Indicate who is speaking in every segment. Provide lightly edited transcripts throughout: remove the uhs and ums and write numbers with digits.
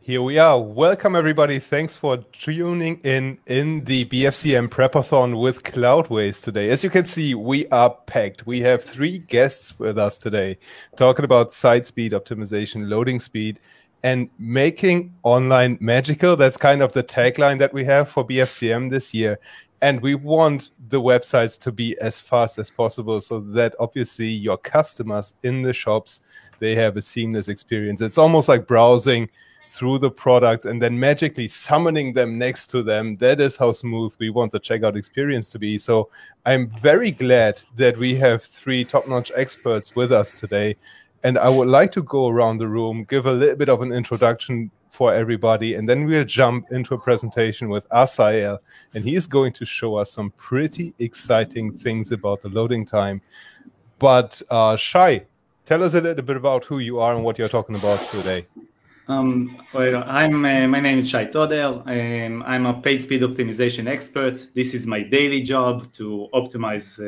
Speaker 1: Here we are. Welcome, everybody. Thanks for tuning in the BFCM Prepathon with Cloudways today. As you can see, we are packed. We have 3 guests with us today talking about site speed optimization, loading speed, and making online magical. That's kind of the tagline that we have for BFCM this year. And we want the websites to be as fast as possible so that obviously your customers in the shops, they have a seamless experience. It's almost like browsing through the products and then magically summoning them next to them. That is how smooth we want the checkout experience to be. So I'm very glad that we have 3 top-notch experts with us today. And I would like to go around the room, give a little bit of an introduction for everybody, and then we'll jump into a presentation with Ashahel, and he's going to show us some pretty exciting things about the loading time. But Shai, tell us a little bit about who you are and what you're talking about today.
Speaker 2: Well, my name is Toder. I'm a paid speed optimization expert. This is my daily job to optimize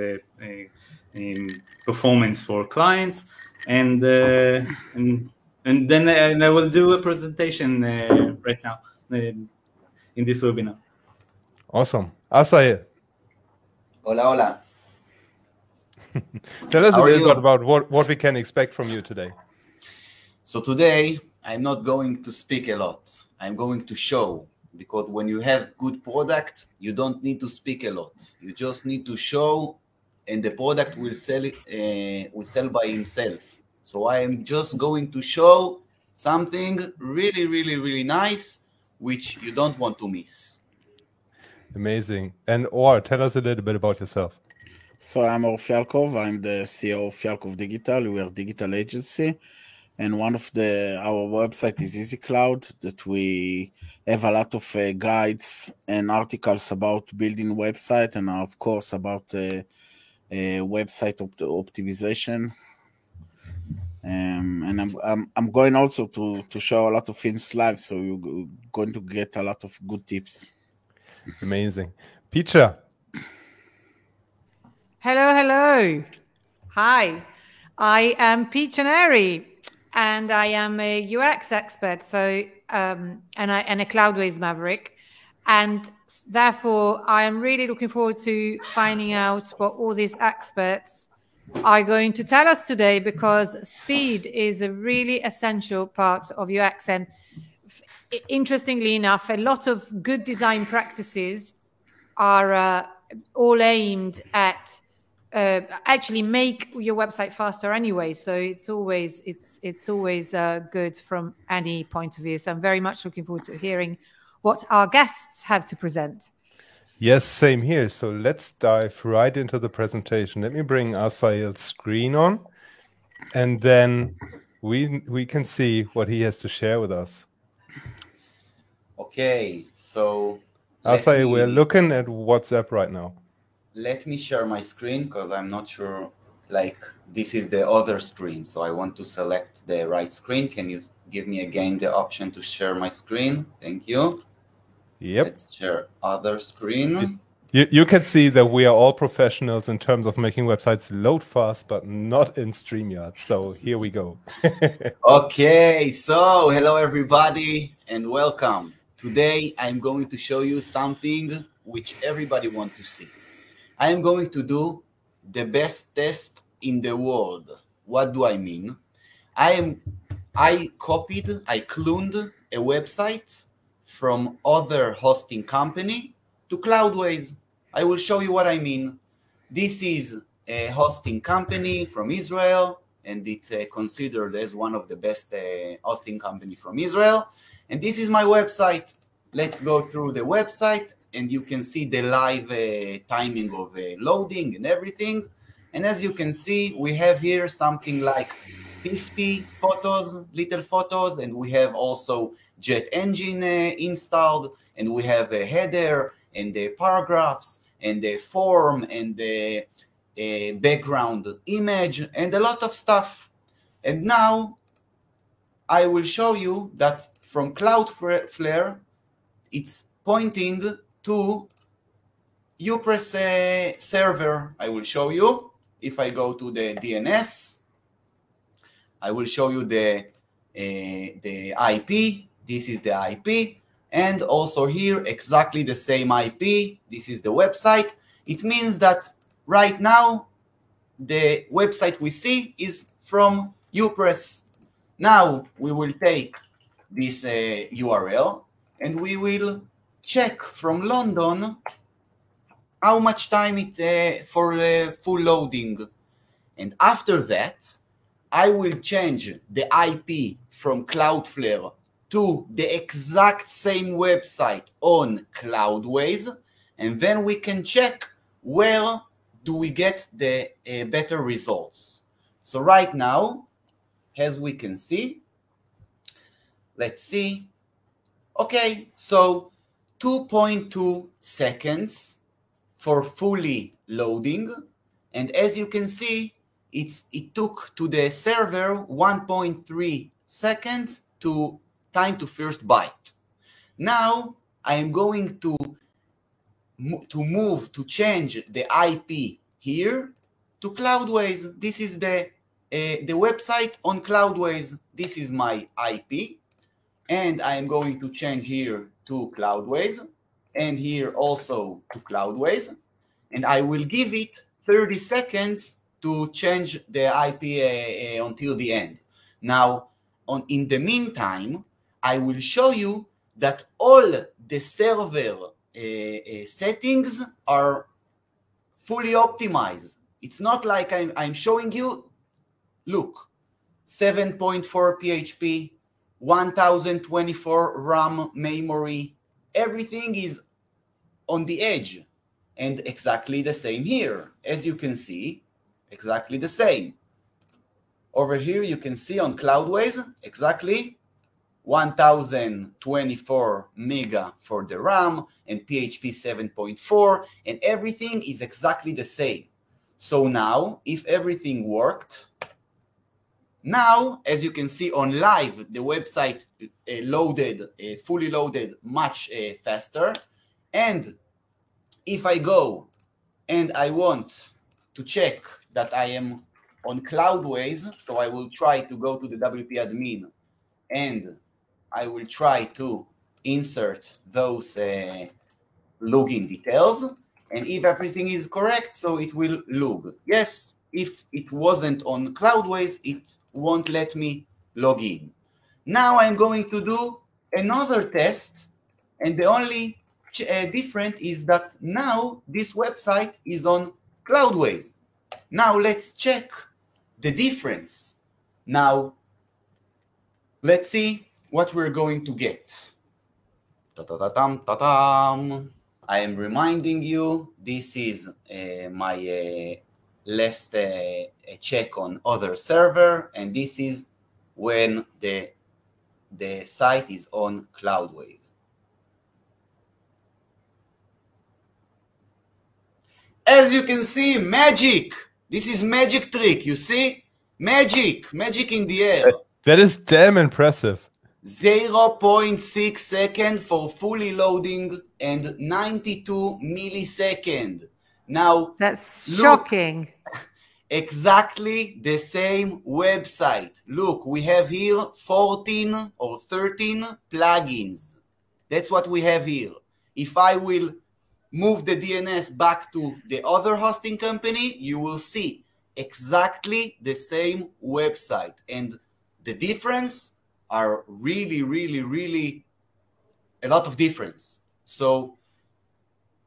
Speaker 2: performance for clients, and then I will do a presentation right now in this webinar.
Speaker 1: Awesome. Ashahel.
Speaker 3: Hola, hola.
Speaker 1: Tell us a little bit about what we can expect from you today.
Speaker 3: So today, I'm not going to speak a lot. I'm going to show, because when you have good product, you don't need to speak a lot. You just need to show, and the product will sell by himself. So I am just going to show something really, really, really nice, which you don't want to miss.
Speaker 1: Amazing. And Or, tell us a little bit about yourself.
Speaker 4: So I'm פיאלקוב. I'm the CEO of פיאלקוב Digital. We are a digital agency. And one of our website is EasyCloud, that we have a lot of guides and articles about building website, and of course about website optimization. And I'm going also to show a lot of things live, so you're going to get a lot of good tips.
Speaker 1: Amazing. Peter.
Speaker 5: Hello. Hi, I am Peter Neri. And I am a UX expert, so and a Cloudways maverick, and therefore I am really looking forward to finding out what all these experts are going to tell us today, because speed is a really essential part of UX. And interestingly enough, a lot of good design practices are all aimed at actually make your website faster anyway. So it's always good from any point of view. So I'm very much looking forward to hearing what our guests have to present.
Speaker 1: Yes, same here. So let's dive right into the presentation. Let me bring Ashahel screen on, and then we can see what he has to share with us.
Speaker 3: Okay, so
Speaker 1: Ashahel, we're looking at WhatsApp right now.
Speaker 3: Let me share my screen, because I'm not sure, this is the other screen, so I want to select the right screen. Can you give me again the option to share my screen? Thank you.
Speaker 1: Yep.
Speaker 3: Let's share other screen.
Speaker 1: You can see that we are all professionals in terms of making websites load fast, but not in StreamYard. So here we go.
Speaker 3: Okay, so hello everybody and welcome. Today I'm going to show you something which everybody wants to see. I am going to do the best test in the world. What do I mean? I cloned a website from other hosting company to Cloudways. I will show you what I mean. This is a hosting company from Israel, and it's considered as one of the best hosting company from Israel. And this is my website. Let's go through the website, and you can see the live timing of loading and everything. And as you can see, we have here something like 50 photos, little photos, and we have also Jet Engine installed, and we have a header and the paragraphs and the form and the background image and a lot of stuff. And now I will show you that from Cloudflare, it's pointing to UPress server. I will show you. If I go to the DNS, I will show you the IP. this is the IP, and also here exactly the same IP. This is the website. It means that right now the website we see is from UPress. Now we will take this URL and we will check from London how much time it for full loading. And after that, I will change the IP from Cloudflare to the exact same website on Cloudways, and then we can check where do we get the better results. So right now, as we can see, let's see. Okay, so 2.2 seconds for fully loading, and as you can see, it took to the server 1.3 seconds to time to first byte. Now I am going to change the IP here to Cloudways. This is the website on Cloudways. This is my IP, and I am going to change here to Cloudways, and here also to Cloudways, and I will give it 30 seconds to change the IP until the end. Now, in the meantime, I will show you that all the server settings are fully optimized. It's not like I'm showing you, look, 7.4 PHP, 1024 RAM memory, everything is on the edge. And exactly the same here. As you can see, exactly the same. Over here, you can see on Cloudways, exactly 1024 mega for the RAM and PHP 7.4, and everything is exactly the same. So now, if everything worked, now, as you can see on live, the website fully loaded much faster. And if I go and I want to check that I am on Cloudways, so I will try to go to the WP admin and I will try to insert those login details, and if everything is correct, so it will log. Yes, if it wasn't on Cloudways, it won't let me log in. Now I'm going to do another test, and the only different is that now this website is on Cloudways. Now let's check the difference. Now let's see what we're going to get. Ta-ta-ta-tam, ta-tam. I am reminding you, this is my last check on other server, and this is when the site is on Cloudways. As you can see, magic. This is magic trick, you see? Magic in the air.
Speaker 1: That is damn impressive.
Speaker 3: 0.6 seconds for fully loading and 92 milliseconds. Now,
Speaker 5: that's shocking.
Speaker 3: Exactly the same website. Look, we have here 14 or 13 plugins. That's what we have here. If I will move the DNS back to the other hosting company, you will see exactly the same website. And the difference are really a lot of difference. So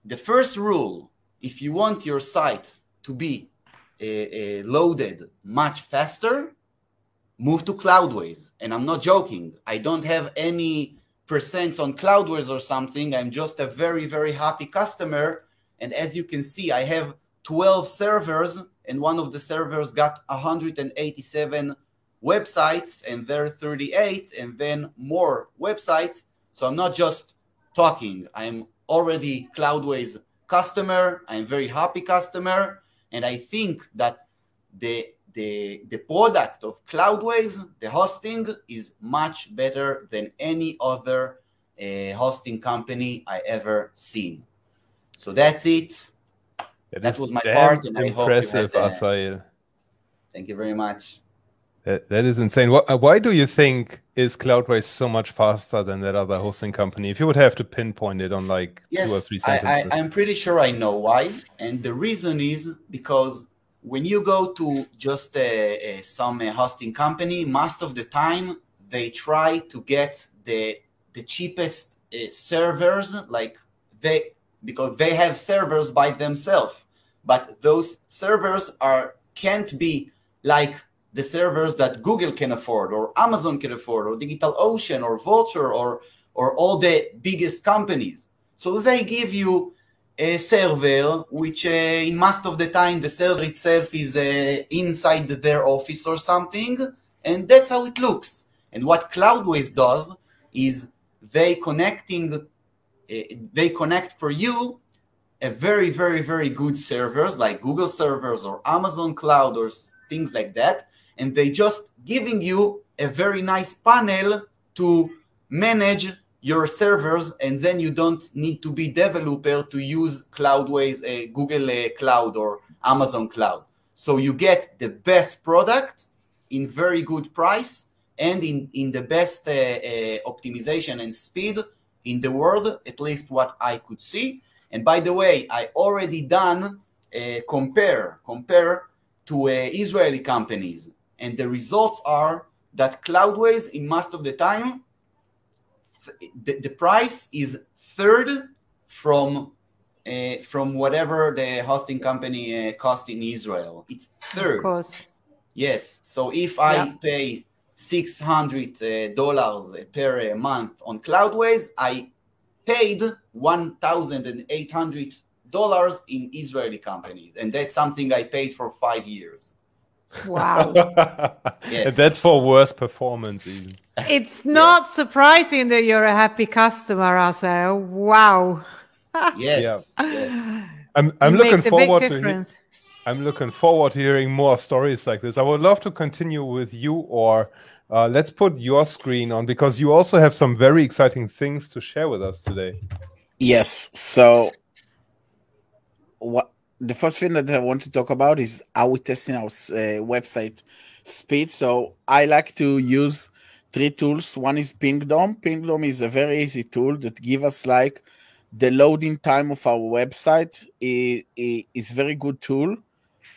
Speaker 3: the first rule, if you want your site to be loaded much faster, move to Cloudways. And I'm not joking. I don't have any percents on Cloudways or something. I'm just a very happy customer. And as you can see, I have 12 servers, and one of the servers got 187 websites, and there are 38, and then more websites. So I'm not just talking. I'm already Cloudways customer. I'm very happy customer. And I think that the product of Cloudways, the hosting, is much better than any other hosting company I ever seen. So that's it. That was my part, and I hope you had,
Speaker 1: Impressive, Asahel.
Speaker 3: Thank you very much.
Speaker 1: That is insane. Why do you think is Cloudways so much faster than that other hosting company? If you would have to pinpoint it on like 2 or 3 sentences.
Speaker 3: I'm pretty sure I know why. And the reason is because when you go to just some hosting company, most of the time they try to get the cheapest servers, because they have servers by themselves. But those servers can't be like the servers that Google can afford, or Amazon can afford, or DigitalOcean, or Vulture, or all the biggest companies. So they give you a server, which in most of the time the server itself is inside their office or something, and that's how it looks. And what Cloudways does is they connect for you a very, very, very good servers like Google servers or Amazon Cloud or things like that. And they just giving you a very nice panel to manage your servers, and then you don't need to be developer to use Cloudways, Google Cloud or Amazon Cloud. So you get the best product in very good price and in the best optimization and speed in the world, at least what I could see. And by the way, I already done compare to Israeli companies. And the results are that Cloudways, in most of the time, the price is third from whatever the hosting company cost in Israel. It's third.
Speaker 5: Of course.
Speaker 3: Yes. So if I pay $600 per month on Cloudways, I paid $1,800 in Israeli companies. And that's something I paid for 5 years.
Speaker 5: Wow.
Speaker 1: Yes. And that's for worse performance even.
Speaker 5: It's not surprising that you're a happy customer, Asa. Wow.
Speaker 3: Yes.
Speaker 1: I'm looking forward to I'm looking forward to hearing more stories like this. I would love to continue with you, or let's put your screen on, because you also have some very exciting things to share with us today.
Speaker 4: Yes. So the first thing that I want to talk about is how we're testing our website speed. So I like to use 3 tools. One is Pingdom. Pingdom is a very easy tool that gives us like the loading time of our website. Is very good tool.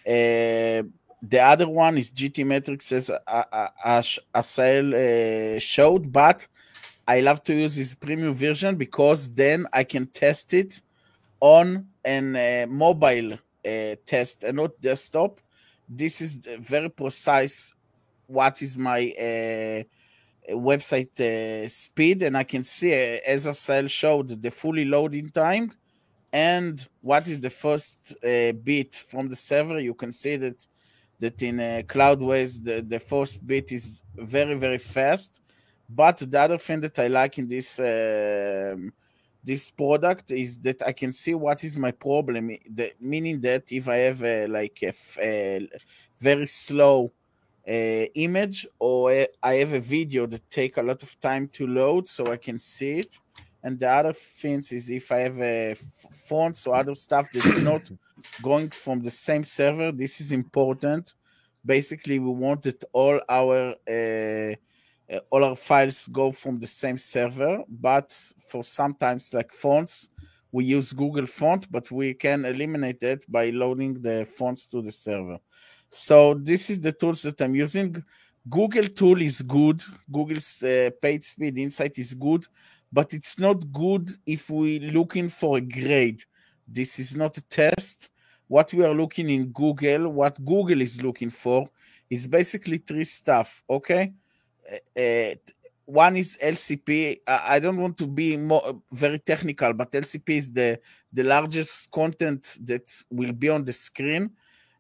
Speaker 4: The other one is GT Metrics, as Ashahel showed, but I love to use this premium version because then I can test it on a mobile test and not desktop. This is very precise what is my website speed, and I can see, as Cell showed, the fully loading time and what is the first bit from the server. You can see that in Cloudways the first bit is very, very fast. But the other thing that I like in this this product is that I can see what is my problem, meaning that if I have a very slow image, or I have a video that take a lot of time to load, so I can see it. And the other things is if I have fonts or other stuff that is not going from the same server, this is important. Basically, we want that all our files go from the same server, but for sometimes like fonts, we use Google font, but we can eliminate that by loading the fonts to the server. So this is the tools that I'm using. Google tool is good. Google's page speed insight is good, but it's not good if we're looking for a grade. This is not a test. What we are looking in Google, what Google is looking for, is basically 3 stuff, okay? One is LCP. I don't want to be very technical, but LCP is the largest content that will be on the screen.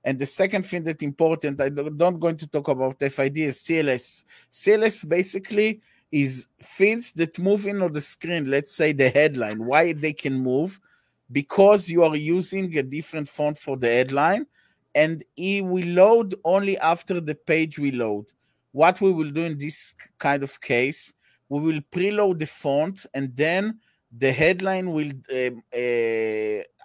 Speaker 4: And the second thing that's important, I'm not going to talk about FID, is CLS. CLS basically is fields that move in on the screen. Let's say the headline. Why they can move? Because you are using a different font for the headline, and it will load only after the page will load. What we will do in this kind of case, we will preload the font, and then the headline will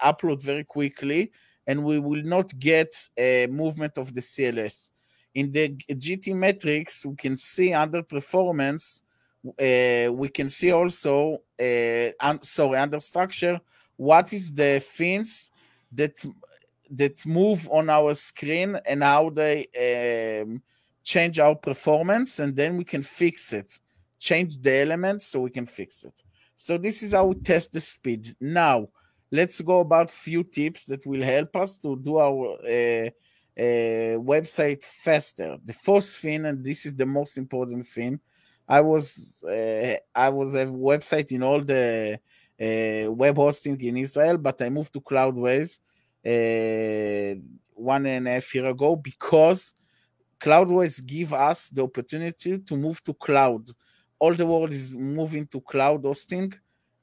Speaker 4: upload very quickly, and we will not get a movement of the CLS. In the GT metrics, we can see under performance, we can see also, under structure, what is the things that move on our screen and how they change our performance, and then we can fix it, change the elements so we can fix it. So this is how we test the speed. Now, let's go about few tips that will help us to do our website faster. The first thing, and this is the most important thing, I was a website in all the web hosting in Israel, but I moved to Cloudways 1.5 years ago because Cloudways give us the opportunity to move to cloud. All the world is moving to cloud hosting,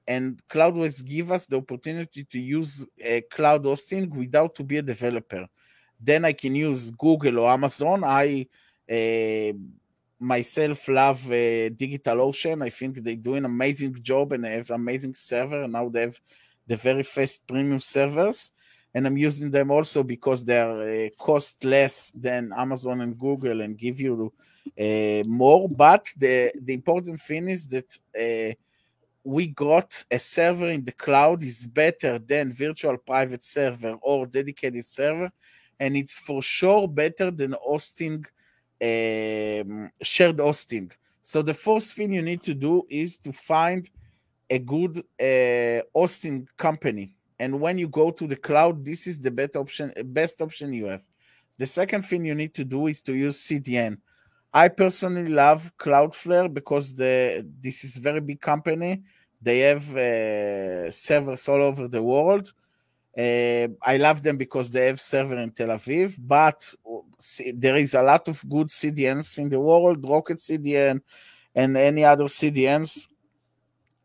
Speaker 4: and Cloudways give us the opportunity to use cloud hosting without to be a developer. Then I can use Google or Amazon. I myself love DigitalOcean. I think they do an amazing job and they have amazing server. And now they have the very fast premium servers. And I'm using them also because they're cost less than Amazon and Google and give you more. But the important thing is that we got a server in the cloud is better than virtual private server or dedicated server, and it's for sure better than hosting, shared hosting. So the first thing you need to do is to find a good hosting company. And when you go to the cloud, this is the best option you have. The second thing you need to do is to use CDN. I personally love Cloudflare because this is a very big company. They have servers all over the world. I love them because they have server in Tel Aviv, but there is a lot of good CDNs in the world, Rocket CDN and any other CDNs.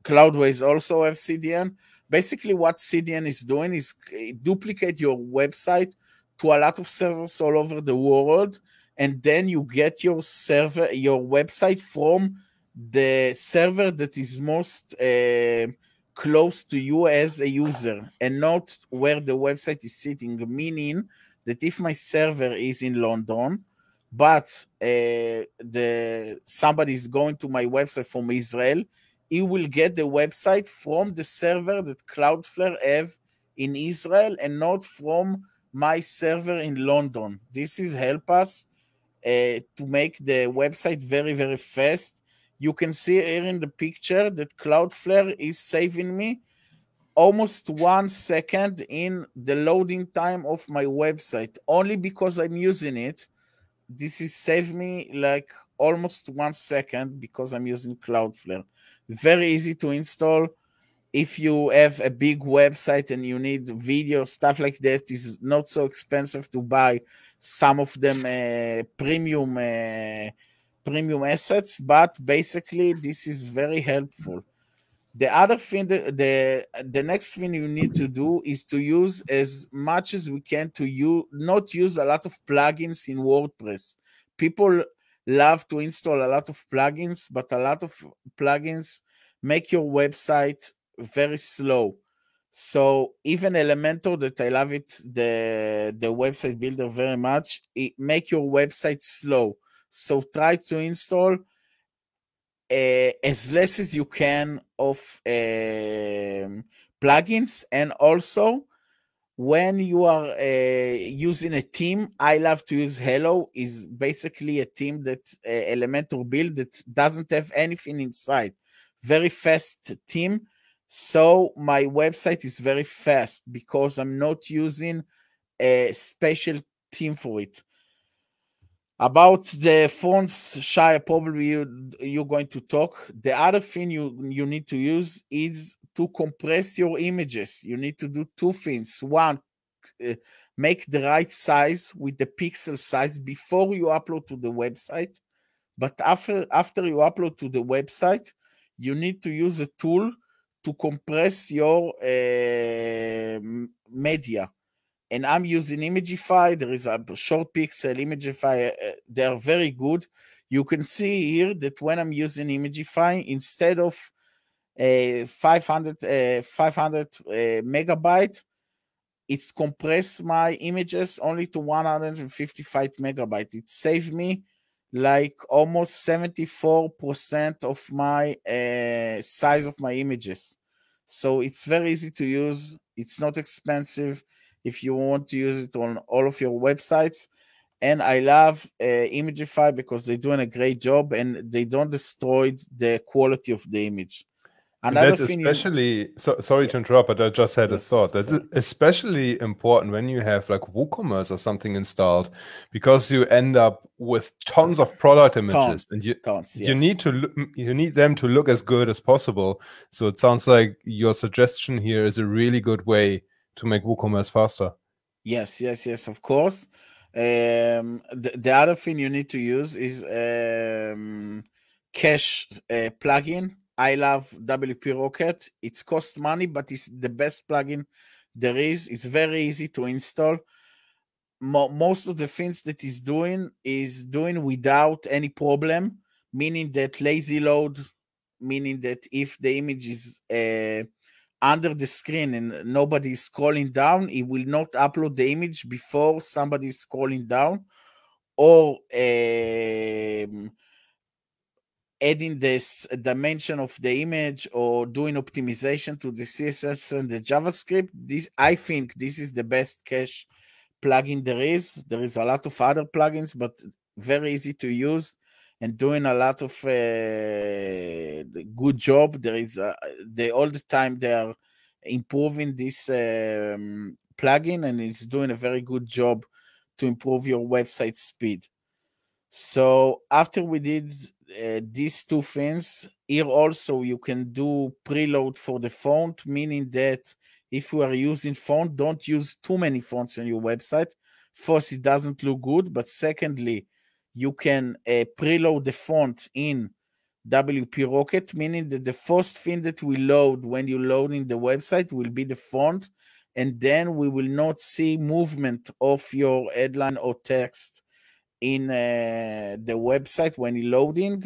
Speaker 4: Cloudways also have CDN. Basically, what CDN is doing is duplicate your website to a lot of servers all over the world, and then you get your website from the server that is most close to you as a user, and not where the website is sitting. Meaning that if my server is in London, but somebody is going to my website from Israel, he will get the website from the server that Cloudflare have in Israel and not from my server in London. This is help us to make the website very, very fast. You can see here in the picture that Cloudflare is saving me almost 1 second in the loading time of my website. Only because I'm using it, this is saved me like almost 1 second because I'm using Cloudflare. Very easy to install. If you have a big website and you need video, stuff like that, is not so expensive to buy some of them premium assets, but basically this is very helpful. The other thing, the next thing you need to do is to use as much as we can not use a lot of plugins in WordPress. People love to install a lot of plugins, but a lot of plugins make your website very slow. So even Elementor, that I love it, the website builder very much, it make your website slow. So try to install as less as you can of plugins. And also, when you are using a theme, I love to use Hello. Is basically a theme that Elementor build that doesn't have anything inside. Very fast theme. So my website is very fast because I'm not using a special theme for it. About the fonts, Shaya, probably you're going to talk. The other thing you need to use is to compress your images. You need to do two things. One, make the right size with the pixel size before you upload to the website. But after you upload to the website, you need to use a tool to compress your media. And I'm using Imagify. There is a short pixel, Imagify. They are very good. You can see here that when I'm using Imagify, instead of 500 megabyte, it's compressed my images only to 155 megabytes. It saved me like almost 74% of my size of my images. So it's very easy to use. It's not expensive if you want to use it on all of your websites. And I love Imagify because they're doing a great job and they don't destroy the quality of the image.
Speaker 1: That's especially, sorry to interrupt, but I just had a thought. That's especially important when you have like WooCommerce or something installed, because you end up with tons of product images, and you need them to look as good as possible. So it sounds like your suggestion here is a really good way to make WooCommerce faster.
Speaker 4: Yes, of course. The other thing you need to use is cache plugin. I love WP Rocket. It's cost money, but it's the best plugin there is. It's very easy to install. Most of the things that is doing without any problem, meaning that lazy load, meaning that if the image is under the screen and nobody is scrolling down, it will not upload the image before somebody is scrolling down, or adding this dimension of the image or doing optimization to the CSS and the JavaScript. I think this is the best cache plugin there is. There is a lot of other plugins, but very easy to use and doing a lot of good job. There is all the time they are improving this plugin, and it's doing a very good job to improve your website speed. So after we did these two things, here also you can do preload for the font, meaning that if you are using font, don't use too many fonts on your website. First, it doesn't look good, but secondly, you can preload the font in WP Rocket, meaning that the first thing that will load when you load in the website will be the font, and then we will not see movement of your headline or text in the website when you're loading.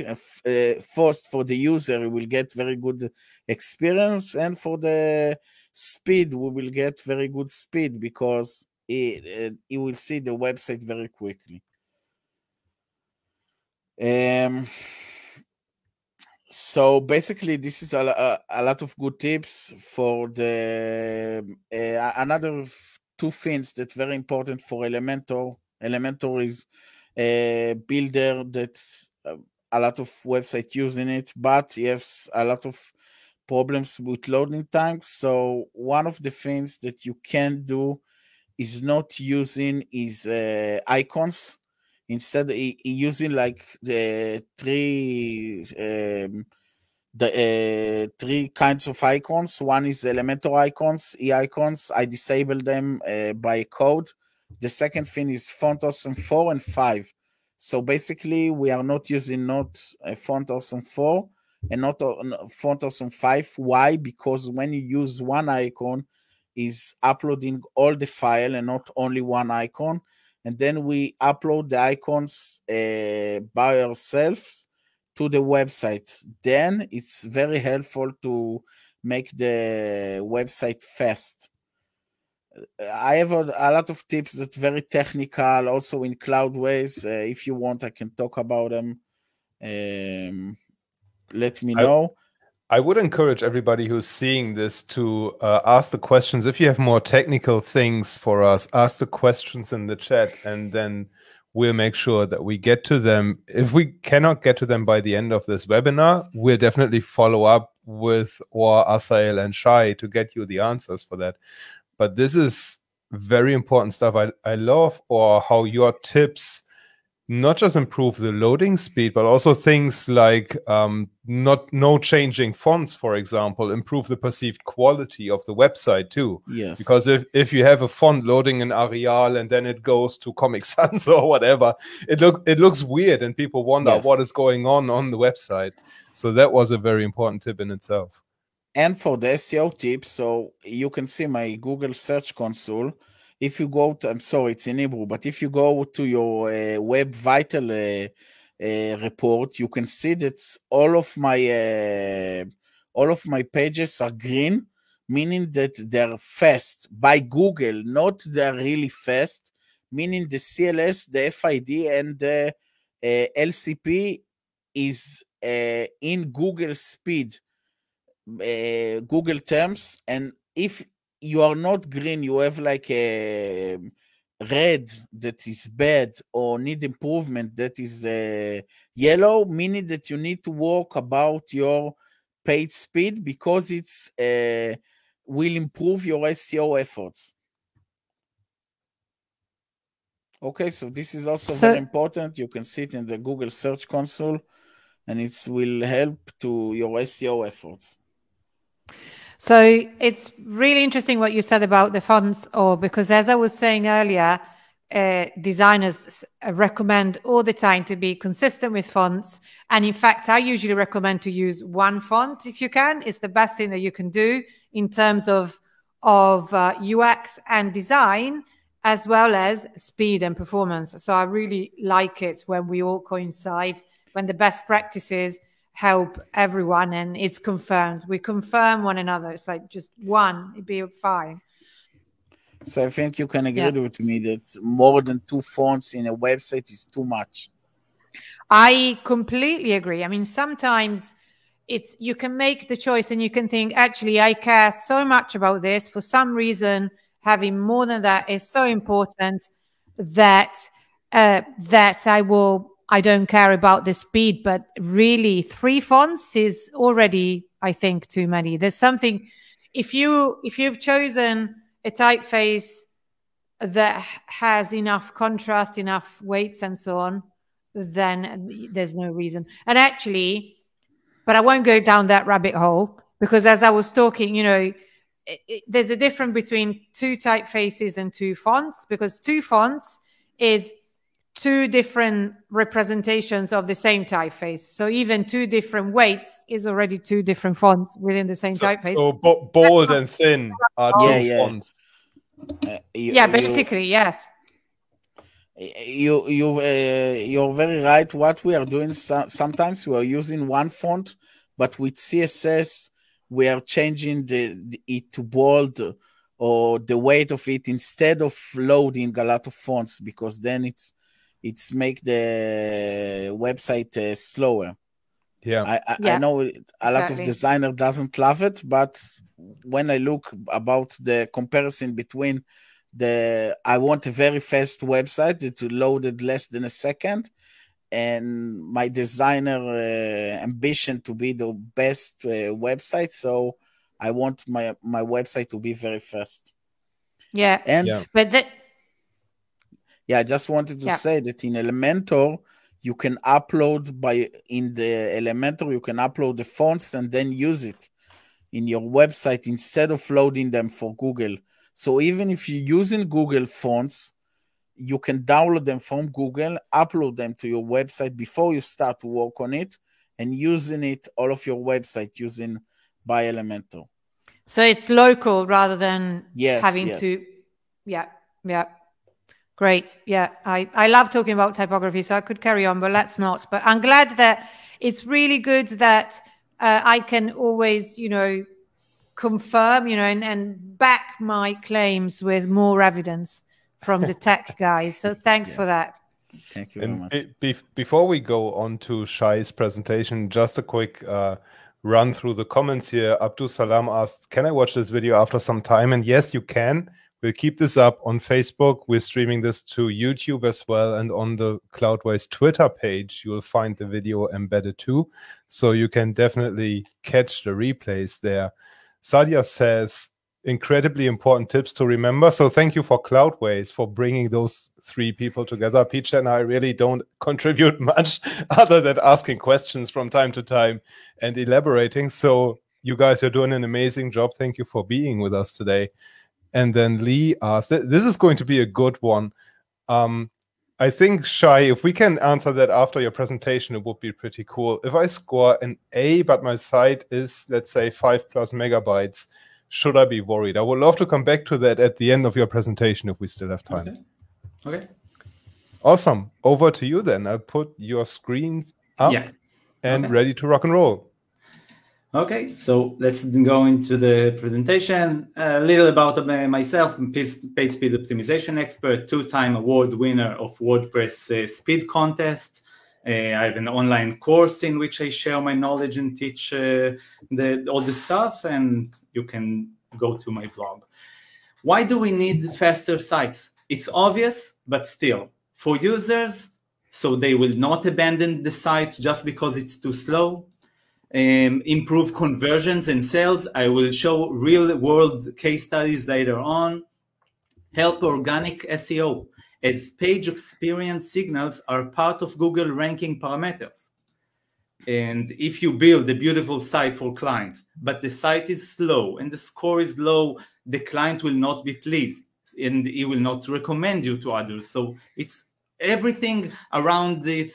Speaker 4: First, for the user, we will get very good experience, and for the speed, we will get very good speed because you will see the website very quickly. So basically, this is a lot of good tips for the another two things that's very important for Elementor. Elementor is builder that a lot of websites using it, but you have a lot of problems with loading times. So one of the things that you can do is not using is icons. Instead, using like the three kinds of icons. One is Elementor icons, e-icons. I disable them by code. The second thing is font awesome 4 and 5. So basically, we are not using font awesome 4 and not font awesome 5. Why? Because when you use one icon, is uploading all the file and not only one icon. And then we upload the icons by ourselves to the website. Then it's very helpful to make the website fast. I have a lot of tips that's very technical, also in Cloudways. If you want, I can talk about them. Let me know.
Speaker 1: I would encourage everybody who's seeing this to ask the questions. If you have more technical things for us, ask the questions in the chat, and then we'll make sure that we get to them. If we cannot get to them by the end of this webinar, we'll definitely follow up with Ashahel and Shai to get you the answers for that. But this is very important stuff. I love how your tips not just improve the loading speed, but also things like no changing fonts, for example, improve the perceived quality of the website too.
Speaker 4: Yes.
Speaker 1: Because if you have a font loading in Arial and then it goes to Comic Sans or whatever, it looks weird and people wonder what is going on the website. So that was a very important tip in itself.
Speaker 4: And for the SEO tips, so you can see my Google Search Console. If you go to, I'm sorry, it's in Hebrew, but if you go to your Web Vital report, you can see that all of my pages are green, meaning that they're fast by Google, not they're really fast, meaning the CLS, the FID, and the LCP is in Google speed, Google terms. And if you are not green, you have like a red that is bad or need improvement that is yellow, meaning that you need to work about your page speed, because it's will improve your SEO efforts. Okay, so this is also very important. You can see it in the Google Search Console, and it will help to your SEO efforts.
Speaker 5: So it's really interesting what you said about the fonts, or because as I was saying earlier, designers recommend all the time to be consistent with fonts. And in fact, I usually recommend to use one font if you can. It's the best thing that you can do in terms of UX and design, as well as speed and performance. So I really like it when we all coincide, when the best practices help everyone and it's confirmed. We confirm one another. It's like just one, it'd be fine.
Speaker 4: So I think you can agree with me that more than 2 fonts in a website is too much.
Speaker 5: I completely agree. I mean, sometimes you can make the choice and you can think, actually, I care so much about this. For some reason, having more than that is so important that I don't care about the speed. But really, 3 fonts is already, I think, too many. There's something, if you've chosen a typeface that has enough contrast, enough weights and so on, then there's no reason. And actually, but I won't go down that rabbit hole, because as I was talking, you know, there's a difference between 2 typefaces and 2 fonts, because 2 fonts is 2 different representations of the same typeface. So even 2 different weights is already 2 different fonts within the same typeface.
Speaker 1: So bold and thin are 2 fonts.
Speaker 5: Basically, yes.
Speaker 4: You're very right. What we are doing, sometimes we are using 1 font, but with CSS we are changing it to bold or the weight of it instead of loading a lot of fonts, because then it's make the website slower. I know a lot of designer doesn't love it, but when I look about the comparison between I want a very fast website that loaded less than a second, and my designer ambition to be the best website, so I want my website to be very fast. I just wanted to say that in Elementor, you can upload in the Elementor, you can upload the fonts and then use it in your website instead of loading them for Google. So even if you're using Google fonts, you can download them from Google, upload them to your website before you start to work on it, and using it all of your website using by Elementor.
Speaker 5: So it's local rather than having to. Great. Yeah, I love talking about typography, so I could carry on, but let's not. But I'm glad that it's really good that I can always, you know, confirm, you know, and back my claims with more evidence from the tech guys. So thanks for that.
Speaker 4: Thank you very much.
Speaker 1: Before we go on to Shai's presentation, just a quick run through the comments here. Abdul Salam asked, can I watch this video after some time? And yes, you can. We'll keep this up on Facebook. We're streaming this to YouTube as well. And on the Cloudways Twitter page, you will find the video embedded too. So you can definitely catch the replays there. Sadia says, incredibly important tips to remember. So thank you for Cloudways for bringing those 3 people together. Peach and I really don't contribute much other than asking questions from time to time and elaborating. So you guys are doing an amazing job. Thank you for being with us today. And then Lee asked, this is going to be a good one. I think, Shai, if we can answer that after your presentation, it would be pretty cool. If I score an A, but my site is, let's say, 5+ megabytes, should I be worried? I would love to come back to that at the end of your presentation if we still have time.
Speaker 2: Okay.
Speaker 1: Awesome. Over to you then. I'll put your screen up and ready to rock and roll.
Speaker 2: Okay, so let's go into the presentation. A little about myself. I'm paid speed optimization expert, 2-time award winner of WordPress speed contest. I have an online course in which I share my knowledge and teach all the stuff, and you can go to my blog. Why do we need faster sites? It's obvious, but still, for users, so they will not abandon the site just because it's too slow. Improve conversions and sales. I will show real-world case studies later on. Help organic SEO, as page experience signals are part of Google ranking parameters. And if you build a beautiful site for clients, but the site is slow and the score is low, the client will not be pleased and he will not recommend you to others. So it's everything around it,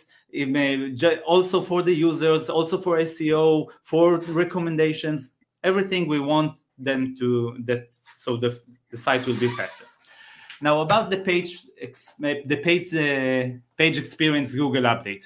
Speaker 2: also for the users, also for SEO, for recommendations, everything we want them to, so the site will be faster. Now about the page experience Google update.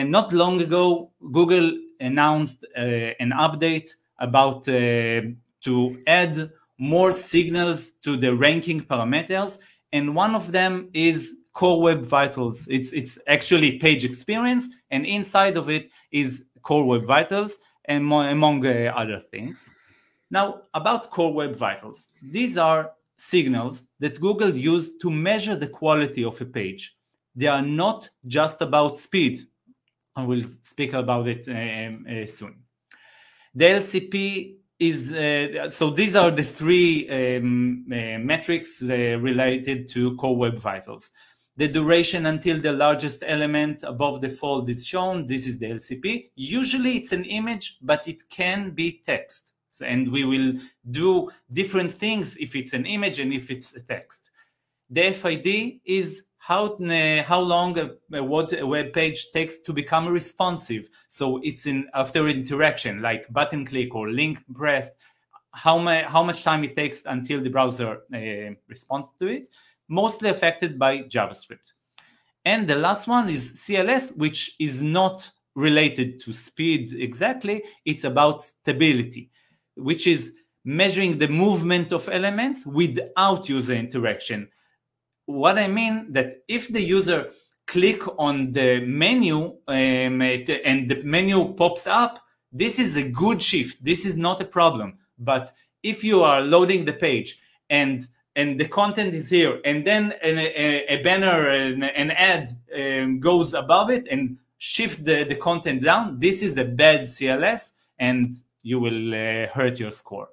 Speaker 2: Not long ago, Google announced an update about to add more signals to the ranking parameters, and one of them is Core Web Vitals. It's actually page experience, and inside of it is Core Web Vitals, and among other things. Now, about Core Web Vitals, these are signals that Google used to measure the quality of a page. They are not just about speed. I will speak about it soon. The LCP is, so these are the three metrics related to Core Web Vitals. The duration until the largest element above the fold is shown. This is the LCP. Usually it's an image, but it can be text. And we will do different things if it's an image and if it's a text. The FID is how long a web page takes to become responsive. So it's after interaction, like button click or link pressed, how much time it takes until the browser responds to it, mostly affected by JavaScript. And the last one is CLS, which is not related to speed exactly. It's about stability, which is measuring the movement of elements without user interaction. What I mean that if the user click on the menu and the menu pops up, this is a good shift. This is not a problem. But if you are loading the page and the content is here, and then a banner, an ad goes above it and shift the content down, this is a bad CLS, and you will hurt your score.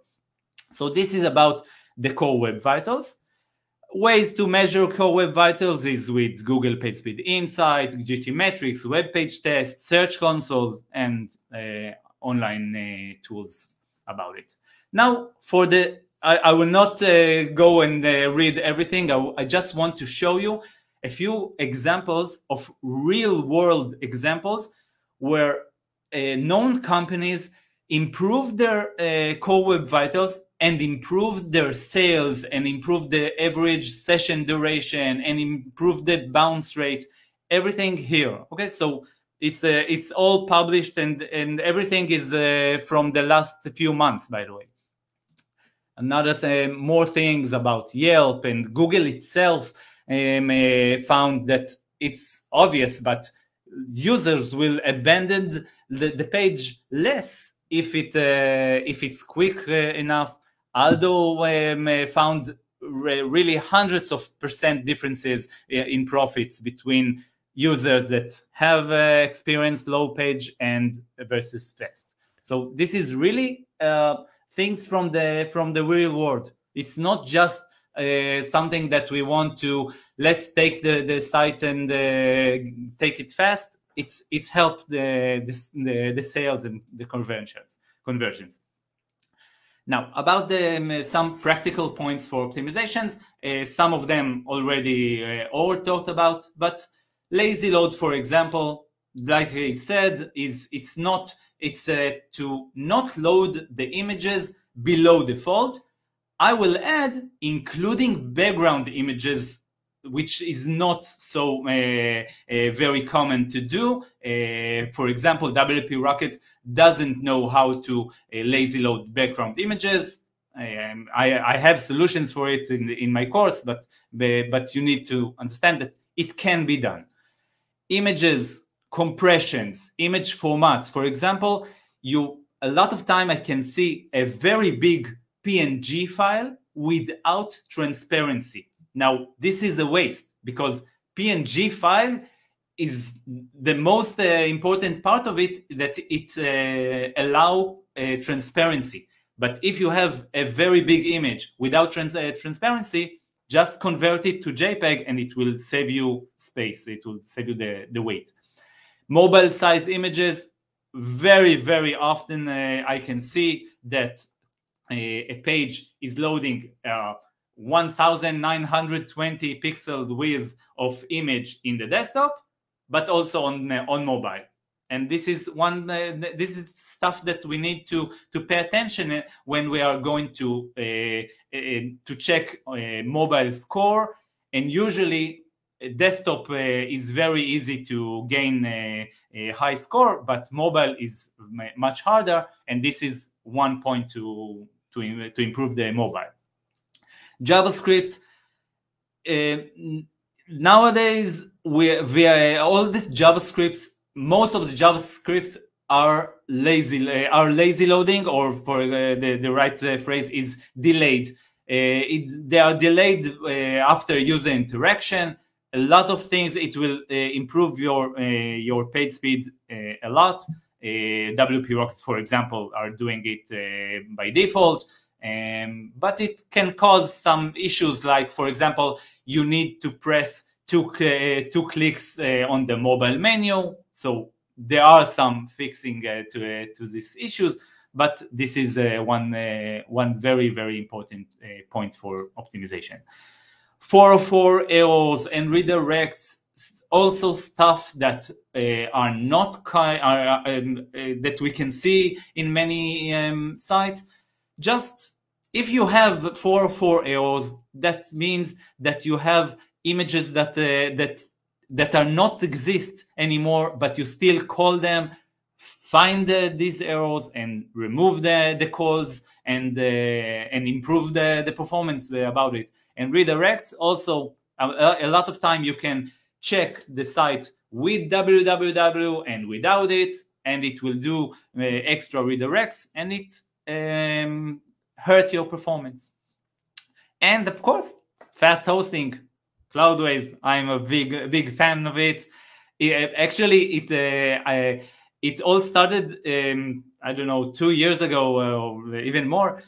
Speaker 2: So this is about the Core Web Vitals. Ways to measure Core Web Vitals is with Google PageSpeed Insight, GTmetrix, web page test, Search Console, and online tools about it. Now, for the I will not go and read everything. I just want to show you a few examples of real-world examples where known companies improved their Core Web Vitals and improved their sales and improved the average session duration and improved the bounce rate, everything here. Okay, so it's all published and everything is from the last few months, by the way. Another thing, more things about Yelp and Google itself found that it's obvious, but users will abandon the page less if it's quick enough. Aldo found really hundreds of % differences in profits between users that have experienced low page and versus fast. So this is really things from the real world. It's not just something that we want to, let's take the site and take it fast. It's helped the sales and the conversions. Now, about some practical points for optimizations, some of them already all talked about, but lazy load, for example, like I said, it's to not load the images below default. I will add including background images, which is not so very common to do. For example, WP Rocket doesn't know how to lazy load background images. I have solutions for it in my course, but you need to understand that it can be done. Images, compressions, image formats. For example, a lot of time I can see a very big PNG file without transparency. Now, this is a waste because PNG file is the most important part of it, that it allow transparency. But if you have a very big image without transparency, just convert it to JPEG and it will save you space. It will save you the weight. Mobile size images, very, very often I can see that a page is loading 1920 pixel width of image in the desktop, but also on mobile. And this is this is stuff that we need to pay attention when we are going to check mobile score. And usually desktop is very easy to gain a high score, but mobile is much harder. And this is one point to improve the mobile. JavaScript. Nowadays, all the JavaScripts, most of the JavaScripts are lazy loading, or for the right phrase is delayed. They are delayed after user interaction. A lot of things. It will improve your page speed a lot. WP Rocket, for example, are doing it by default. But it can cause some issues, like, for example, you need to press two clicks on the mobile menu. So there are some fixing to these issues, but this is one very, very important point for optimization. 404 errors and redirects, also stuff that are not that we can see in many sites. Just if you have 404 errors, that means that you have images that are not exist anymore, but you still call them. Find these errors and remove the calls and improve the performance about it. And redirects also, a lot of time you can check the site with www and without it, and it will do extra redirects, and it hurt your performance. And of course, fast hosting, CloudWays. I'm a big fan of it. It all started, I don't know, 2 years ago or even more,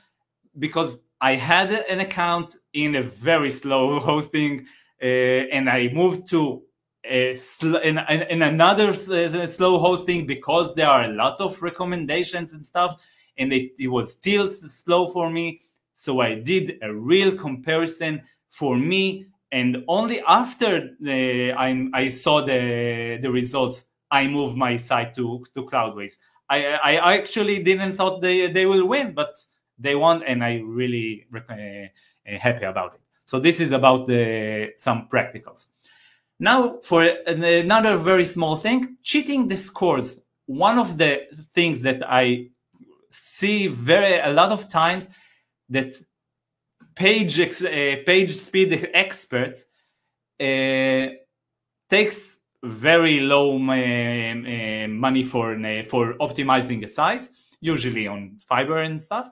Speaker 2: because I had an account in a very slow hosting, and I moved to another slow hosting because there are a lot of recommendations and stuff, and it was still slow for me. So I did a real comparison for me, and only after I saw the results, I moved my site to CloudWays. I actually didn't thought they will win, but they won, and I really happy about it. So this is about some practicals. Now for another very small thing, cheating the scores. One of the things that I see a lot of times, that page speed experts takes very low money for optimizing a site, usually on Fiverr and stuff,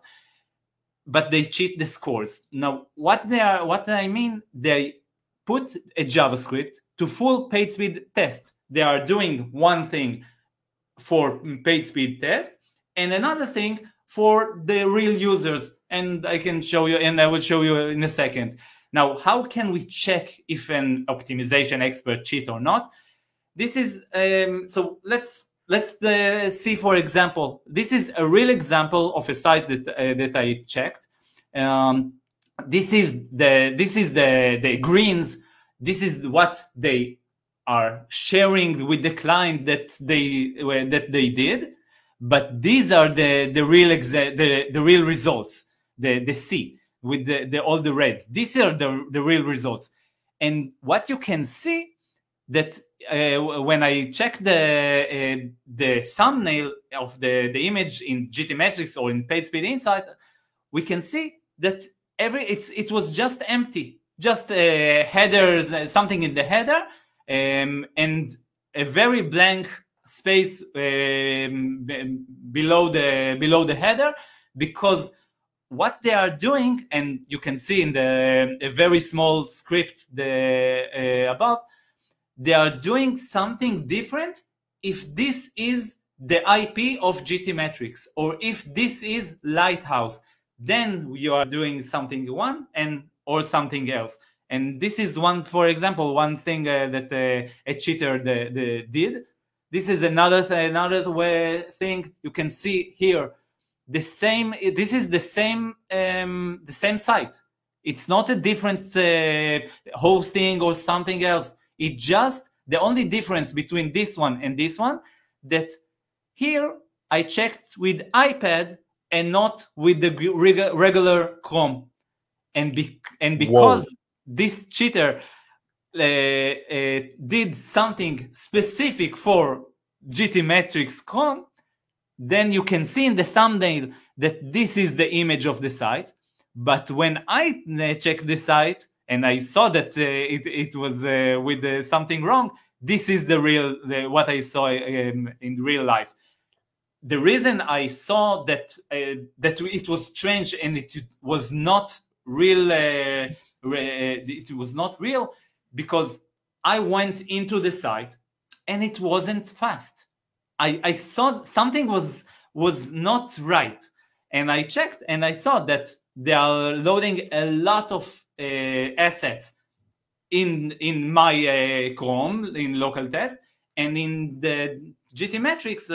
Speaker 2: but they cheat the scores. Now, what I mean, they put a JavaScript to full page speed test. They are doing one thing for page speed test and another thing for the real users. And I can show you, and I will show you in a second. Now, how can we check if an optimization expert cheat or not? This is so let's see, for example, this is a real example of a site that I checked. This is the greens. This is what they are sharing with the client that they did, but these are the real results. The C with all the reds. These are the real results. And what you can see, that when I check the thumbnail of the image in GTmetrix or in PageSpeed Insight, we can see that it was just empty, just headers, something in the header, and a very blank space below the header, because what they are doing, and you can see in a very small script above, they are doing something different if this is the IP of GTmetrix, or if this is Lighthouse, then you are doing something one or something else. And this is for example, one thing that a cheater did. This is another thing you can see here. This is the same site. It's not a different hosting or something else. It just, the only difference between this one and this one, that here I checked with iPad and not with the regular Chrome. And because this cheater did something specific for GTmetrix Chrome, then you can see in the thumbnail that this is the image of the site. But when I checked the site and I saw that it was with something wrong, this is what I saw in real life. The reason I saw that it was strange and it was not real, because I went into the site and it wasn't fast. I saw something was not right, and I checked and I saw that they are loading a lot of assets in my Chrome in local test, and in the GTmetrix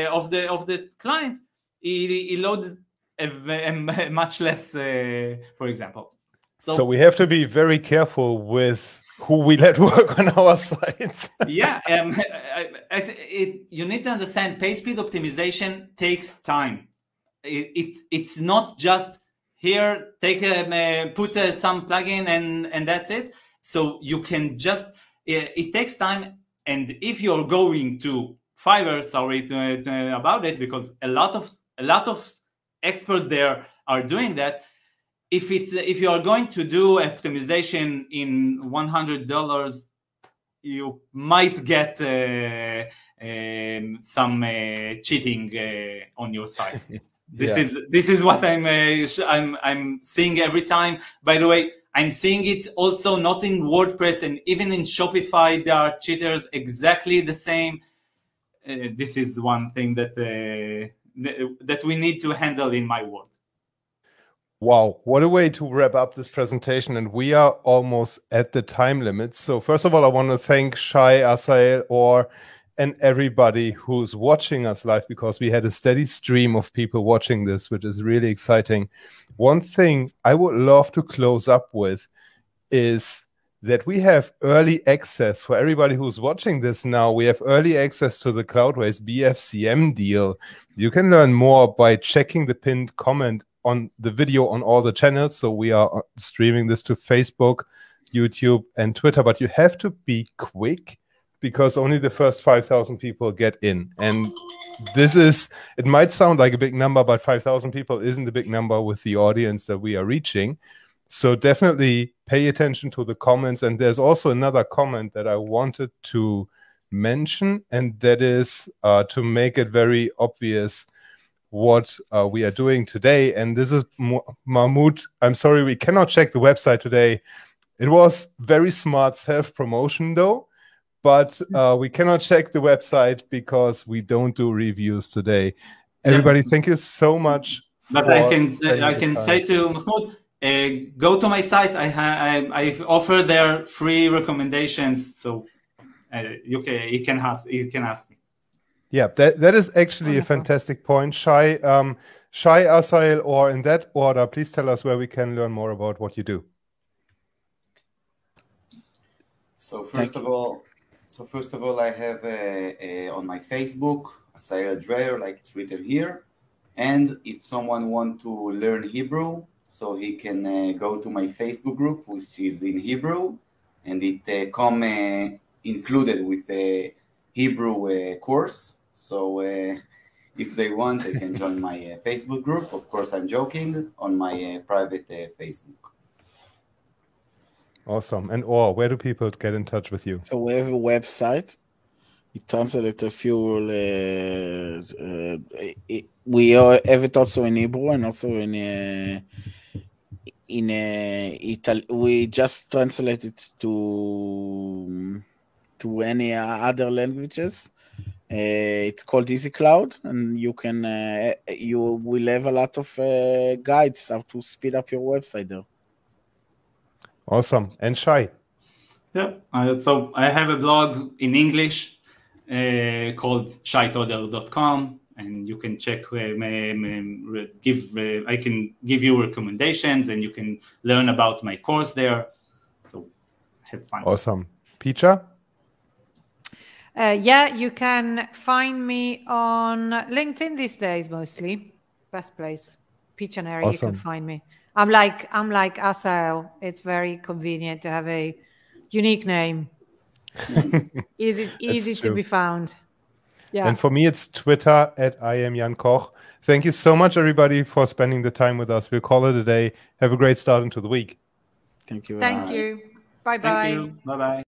Speaker 2: of the client, he loaded a much less, for example.
Speaker 1: So we have to be very careful with who we let work on our sites.
Speaker 2: Yeah, you need to understand page speed optimization takes time. It's not just here, put some plugin and that's it. So you can just, it takes time. And if you're going to Fiverr, sorry about it, because a lot of experts there are doing that. If you are going to do optimization in $100, you might get some cheating on your site. This is what I'm seeing every time. By the way, I'm seeing it also not in WordPress, and even in Shopify there are cheaters exactly the same. This is one thing that we need to handle in my world.
Speaker 1: Wow, what a way to wrap up this presentation, and we are almost at the time limit. So first of all, I want to thank Shai, Ashel, and everybody who's watching us live, because we had a steady stream of people watching this, which is really exciting. One thing I would love to close up with is that we have early access for everybody who's watching this now. We have early access to the Cloudways BFCM deal. You can learn more by checking the pinned comment on the video on all the channels. So we are streaming this to Facebook, YouTube, and Twitter, but you have to be quick, because only the first 5,000 people get in. And it might sound like a big number, but 5,000 people isn't a big number with the audience that we are reaching. So definitely pay attention to the comments. And there's also another comment that I wanted to mention, and that is to make it very obvious what we are doing today. And this is Mahmoud. I'm sorry, we cannot check the website today. It was very smart self-promotion though, but we cannot check the website because we don't do reviews today. Everybody, thank you so much.
Speaker 2: But I can say to Mahmoud, go to my site. I offer there free recommendations, so you can ask me.
Speaker 1: Yeah, that is actually a fantastic point. Shai, Ashahel, or in that order, please tell us where we can learn more about what you do.
Speaker 3: So first of all, I have on my Facebook, Asahel Darier, like it's written here. And if someone wants to learn Hebrew, so he can go to my Facebook group, which is in Hebrew, and it included with a Hebrew course. So if they want, they can join my Facebook group. Of course, I'm joking, on my private Facebook.
Speaker 1: Awesome. And where do people get in touch with you?
Speaker 4: So we have a website. It translates a few. We have it also in Hebrew and also in Italy. We just translate it to any other languages. It's called Easy Cloud, and you will have a lot of guides how to speed up your website there.
Speaker 1: Awesome. And Shai?
Speaker 2: Yeah, so I have a blog in English called shytoder.com, and you can check. I can give you recommendations, and you can learn about my course there. So have fun.
Speaker 1: Awesome. Picha?
Speaker 5: Yeah, you can find me on LinkedIn these days mostly. Best place. Peach and Harry,
Speaker 1: Awesome.
Speaker 5: You can find me. I'm like Ashel. It's very convenient to have a unique name. Easy to be found. Yeah.
Speaker 1: And for me, it's Twitter @IamJanKoch. Thank you so much, everybody, for spending the time with us. We'll call it a day. Have a great start into the week.
Speaker 4: Thank you very much.
Speaker 5: Thank you. Bye-bye.
Speaker 2: Thank you. Bye-bye.